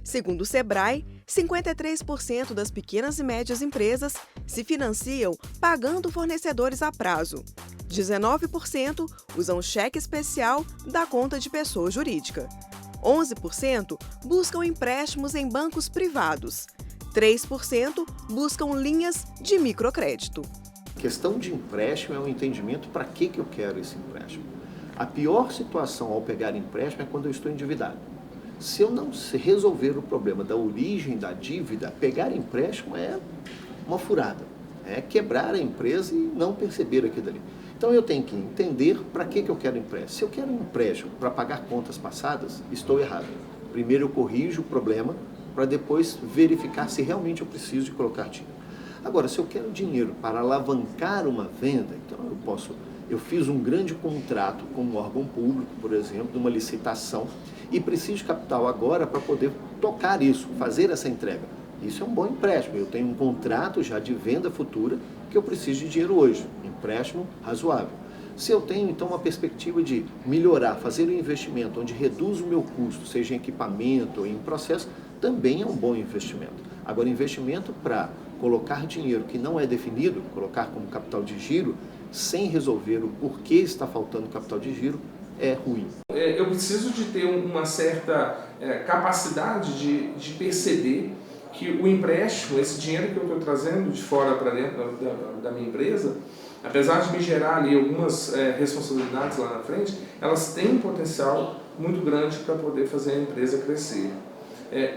Segundo o Sebrae, 53% das pequenas e médias empresas se financiam pagando fornecedores a prazo. 19% usam cheque especial da conta de pessoa jurídica. 11% buscam empréstimos em bancos privados. 3% buscam linhas de microcrédito. A questão de empréstimo é um entendimento para que eu quero esse empréstimo. A pior situação ao pegar empréstimo é quando eu estou endividado. Se eu não resolver o problema da origem da dívida, pegar empréstimo é uma furada. É quebrar a empresa e não perceber aquilo ali. Então eu tenho que entender para que eu quero empréstimo. Se eu quero um empréstimo para pagar contas passadas, estou errado. Primeiro eu corrijo o problema para depois verificar se realmente eu preciso de colocar dinheiro. Agora, se eu quero dinheiro para alavancar uma venda, então eu fiz um grande contrato com um órgão público, por exemplo, de uma licitação, e preciso de capital agora para poder tocar isso, fazer essa entrega. Isso é um bom empréstimo. Eu tenho um contrato já de venda futura que eu preciso de dinheiro hoje. Empréstimo razoável. Se eu tenho, então, uma perspectiva de melhorar, fazer um investimento onde reduz o meu custo, seja em equipamento ou em processo, também é um bom investimento. Agora, investimento para colocar dinheiro que não é definido, colocar como capital de giro, sem resolver o porquê está faltando capital de giro, é ruim. Eu preciso de ter uma certa capacidade de perceber que o empréstimo, esse dinheiro que eu estou trazendo de fora para dentro da minha empresa, apesar de me gerar ali algumas responsabilidades lá na frente, elas têm um potencial muito grande para poder fazer a empresa crescer.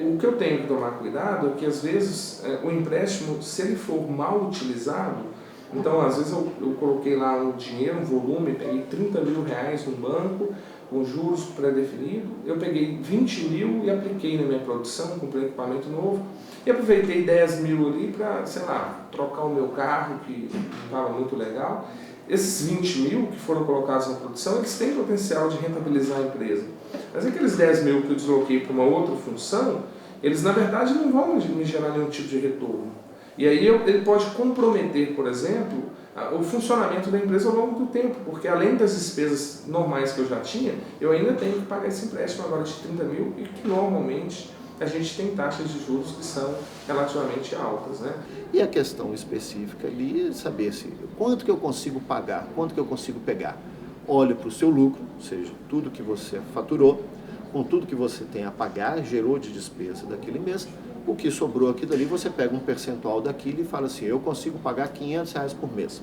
O que eu tenho que tomar cuidado é que às vezes o empréstimo, se ele for mal utilizado, então às vezes eu coloquei lá um dinheiro, um volume, peguei 30 mil reais no banco, com juros pré-definido, eu peguei 20 mil e apliquei na minha produção, comprei equipamento novo, e aproveitei 10 mil ali para, sei lá, trocar o meu carro, que não estava muito legal. Esses 20 mil que foram colocados na produção, eles têm potencial de rentabilizar a empresa. Mas aqueles 10 mil que eu desloquei para uma outra função, eles na verdade não vão me gerar nenhum tipo de retorno. E aí ele pode comprometer, por exemplo, o funcionamento da empresa ao longo do tempo, porque além das despesas normais que eu já tinha, eu ainda tenho que pagar esse empréstimo agora de 30 mil e que normalmente a gente tem taxas de juros que são relativamente altas, né? E a questão específica ali é saber quanto que eu consigo pagar, quanto que eu consigo pegar. Olhe para o seu lucro, ou seja, tudo que você faturou, com tudo que você tem a pagar, gerou de despesa daquele mês, o que sobrou aqui dali, você pega um percentual daquilo e fala assim, eu consigo pagar R$500 por mês.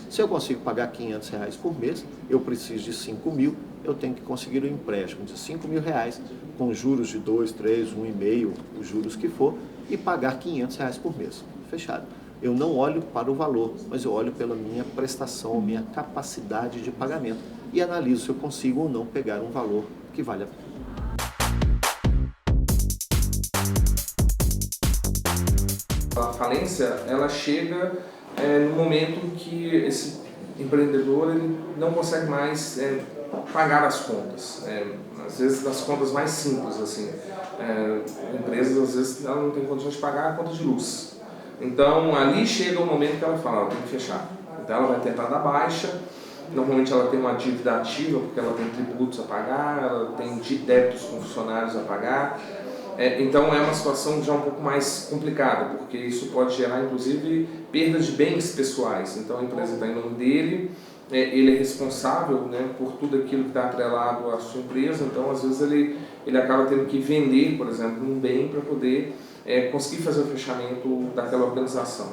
Se eu consigo pagar R$500 por mês, eu preciso de 5 mil, eu tenho que conseguir um empréstimo de 5 mil reais, com juros de 2, 3, 1,5, os juros que for, e pagar R$500 por mês. Fechado. Eu não olho para o valor, mas eu olho pela minha prestação, minha capacidade de pagamento e analiso se eu consigo ou não pegar um valor que vale a pena. A falência, ela chega no momento em que esse empreendedor ele não consegue mais pagar as contas. Às vezes das contas mais simples, assim. Empresas, às vezes, ela não tem condições de pagar a conta de luz. Então, ali chega o momento que ela fala, ela tem que fechar. Então, ela vai tentar dar baixa. Normalmente, ela tem uma dívida ativa, porque ela tem tributos a pagar, ela tem débitos com funcionários a pagar. Então, é uma situação já um pouco mais complicada, porque isso pode gerar, inclusive, perda de bens pessoais. Então, a empresa está em nome dele, ele é responsável, né, por tudo aquilo que está atrelado à sua empresa. Então, às vezes, ele acaba tendo que vender, por exemplo, um bem para poder conseguir fazer o fechamento daquela organização.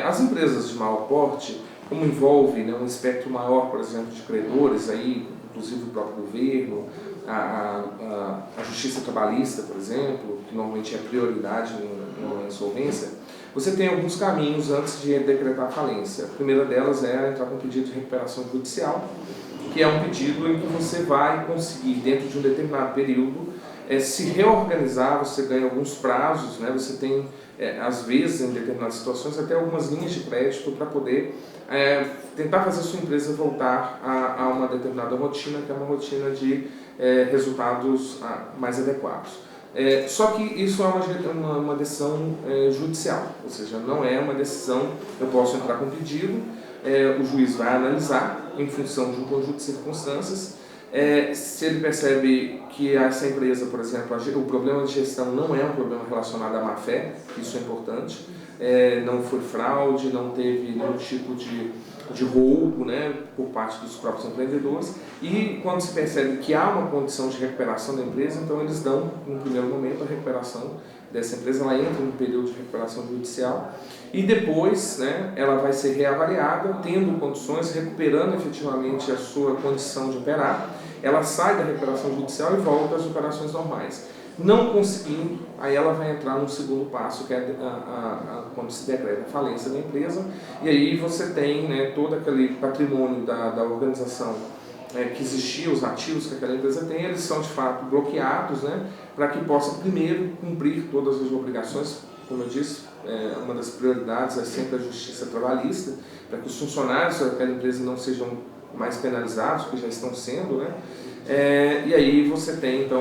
As empresas de maior porte, como envolve, né, um espectro maior, por exemplo, de credores, aí, inclusive o próprio governo, a justiça trabalhista, por exemplo, que normalmente é prioridade numa insolvência, você tem alguns caminhos antes de decretar a falência. A primeira delas é entrar com um pedido de recuperação judicial, que é um pedido em que você vai conseguir, dentro de um determinado período, se reorganizar, você ganha alguns prazos, né? Você tem, às vezes, em determinadas situações, até algumas linhas de crédito para poder tentar fazer a sua empresa voltar a uma determinada rotina, que é uma rotina de resultados mais adequados. Só que isso é uma decisão judicial, ou seja, não é uma decisão, eu posso entrar com pedido, o juiz vai analisar em função de um conjunto de circunstâncias, Se ele percebe que essa empresa, por exemplo, o problema de gestão não é um problema relacionado à má-fé, isso é importante, não foi fraude, não teve nenhum tipo de roubo, né, por parte dos próprios empreendedores, e quando se percebe que há uma condição de recuperação da empresa, então eles dão, no primeiro momento, a recuperação dessa empresa, ela entra no período de recuperação judicial, e depois, né, ela vai ser reavaliada, tendo condições, recuperando efetivamente a sua condição de operar, ela sai da recuperação judicial e volta às operações normais. Não conseguindo, aí ela vai entrar no segundo passo, que é quando se decreta a falência da empresa, e aí você tem, né, todo aquele patrimônio da organização que existia, os ativos que aquela empresa tem, eles são de fato bloqueados, né, para que possa primeiro cumprir todas as obrigações. Como eu disse, uma das prioridades é sempre a justiça trabalhista, para que os funcionários daquela empresa não sejam mais penalizados, que já estão sendo, né? E aí você tem então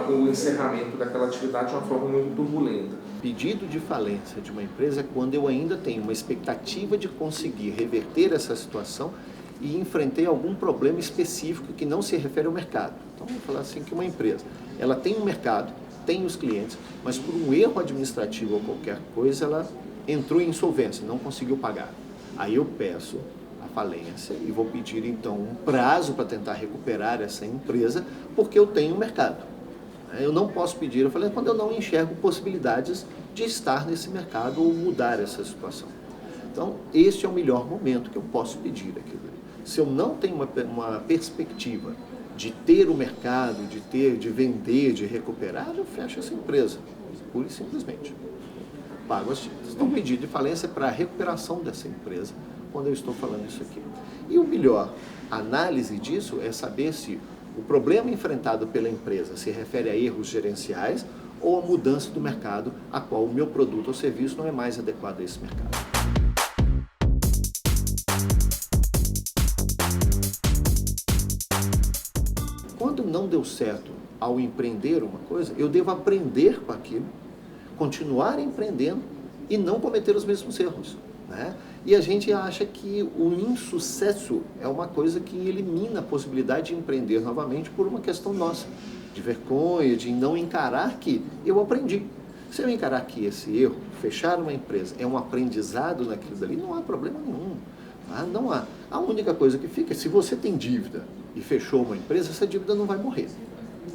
o encerramento daquela atividade de uma forma muito turbulenta. Pedido de falência de uma empresa é quando eu ainda tenho uma expectativa de conseguir reverter essa situação e enfrentei algum problema específico que não se refere ao mercado. Então, vamos falar assim que uma empresa, ela tem um mercado, tem os clientes, mas por um erro administrativo ou qualquer coisa, ela entrou em insolvência, não conseguiu pagar. Aí eu peço a falência e vou pedir então um prazo para tentar recuperar essa empresa, porque eu tenho um mercado. Eu não posso pedir, eu falei, quando eu não enxergo possibilidades de estar nesse mercado ou mudar essa situação. Então, este é o melhor momento que eu posso pedir aquilo. Se eu não tenho uma perspectiva de ter o mercado, de vender, de recuperar, eu fecho essa empresa, pura e simplesmente. Pago as dívidas. Então, pedido de falência é para a recuperação dessa empresa, quando eu estou falando isso aqui. E o melhor análise disso é saber se o problema enfrentado pela empresa se refere a erros gerenciais ou a mudança do mercado, a qual o meu produto ou serviço não é mais adequado a esse mercado. Quando não deu certo ao empreender uma coisa, eu devo aprender com aquilo, continuar empreendendo e não cometer os mesmos erros, né? E a gente acha que o insucesso é uma coisa que elimina a possibilidade de empreender novamente por uma questão nossa, de vergonha, de não encarar que eu aprendi. Se eu encarar que esse erro, fechar uma empresa, é um aprendizado naquilo dali, não há problema nenhum. Não há. A única coisa que fica é se você tem dívida e fechou uma empresa, essa dívida não vai morrer.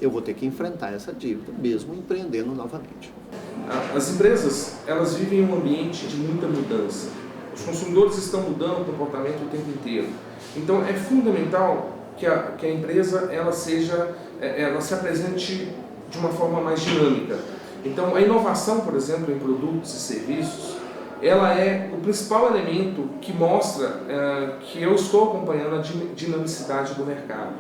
Eu vou ter que enfrentar essa dívida, mesmo empreendendo novamente. As empresas, elas vivem em um ambiente de muita mudança. Os consumidores estão mudando o comportamento o tempo inteiro. Então, é fundamental que a empresa ela se apresente de uma forma mais dinâmica. Então, a inovação, por exemplo, em produtos e serviços, ela é o principal elemento que mostra que eu estou acompanhando a dinamicidade do mercado.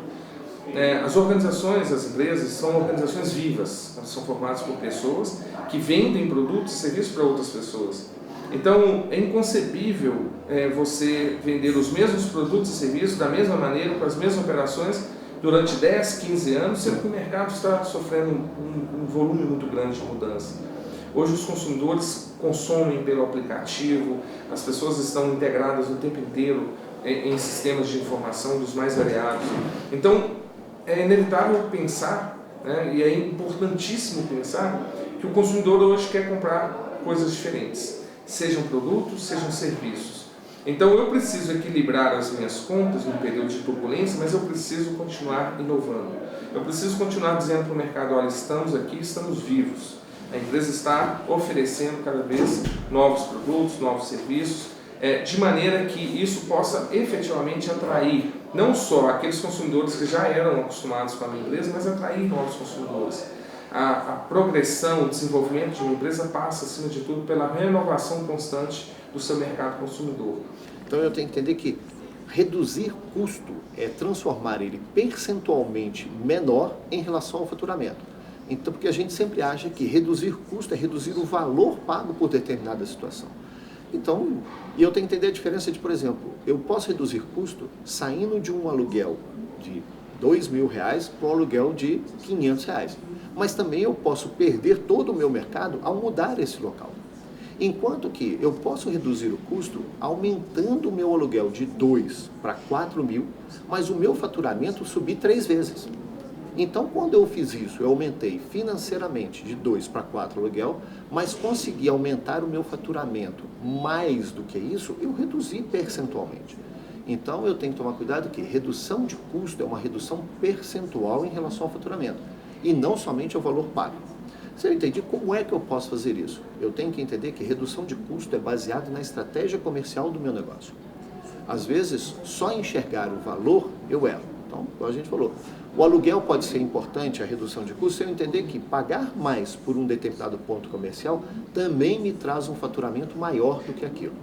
As organizações, as empresas, são organizações vivas, elas são formadas por pessoas que vendem produtos e serviços para outras pessoas. Então, é inconcebível você vender os mesmos produtos e serviços da mesma maneira, com as mesmas operações, durante 10, 15 anos, sendo que o mercado está sofrendo um volume muito grande de mudança. Hoje os consumidores consomem pelo aplicativo, as pessoas estão integradas o tempo inteiro em sistemas de informação dos mais variados. Então, é inevitável pensar, né, e é importantíssimo pensar, que o consumidor hoje quer comprar coisas diferentes, sejam produtos, sejam serviços. Então eu preciso equilibrar as minhas contas no período de turbulência, mas eu preciso continuar inovando. Eu preciso continuar dizendo para o mercado, olha, estamos aqui, estamos vivos. A empresa está oferecendo cada vez novos produtos, novos serviços, de maneira que isso possa efetivamente atrair não só aqueles consumidores que já eram acostumados com a minha empresa, mas atrair novos consumidores. A progressão, o desenvolvimento de uma empresa passa, acima de tudo, pela renovação constante do seu mercado consumidor. Então eu tenho que entender que reduzir custo é transformar ele percentualmente menor em relação ao faturamento. Então, porque a gente sempre acha que reduzir custo é reduzir o valor pago por determinada situação. Então, eu tenho que entender a diferença de, por exemplo, eu posso reduzir custo saindo de um aluguel de R$2.000 para um aluguel de R$500. Mas também eu posso perder todo o meu mercado ao mudar esse local. Enquanto que eu posso reduzir o custo aumentando o meu aluguel de 2 para 4 mil, mas o meu faturamento subir 3 vezes. Então, quando eu fiz isso, eu aumentei financeiramente de 2 para 4 aluguel, mas consegui aumentar o meu faturamento mais do que isso, eu reduzi percentualmente. Então, eu tenho que tomar cuidado que redução de custo é uma redução percentual em relação ao faturamento, e não somente ao valor pago. Se eu entendi, como é que eu posso fazer isso? Eu tenho que entender que redução de custo é baseada na estratégia comercial do meu negócio. Às vezes, só enxergar o valor, eu erro. Então, como a gente falou, o aluguel pode ser importante, a redução de custo, se eu entender que pagar mais por um determinado ponto comercial também me traz um faturamento maior do que aquilo.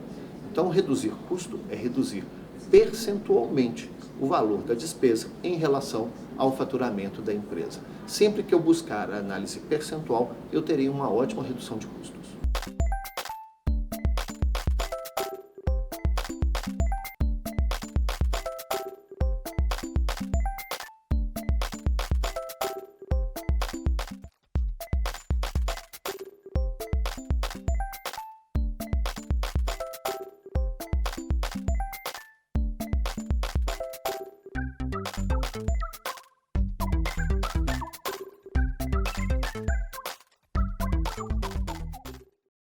Então, reduzir custo é reduzir percentualmente o valor da despesa em relação ao faturamento da empresa. Sempre que eu buscar a análise percentual, eu terei uma ótima redução de custo.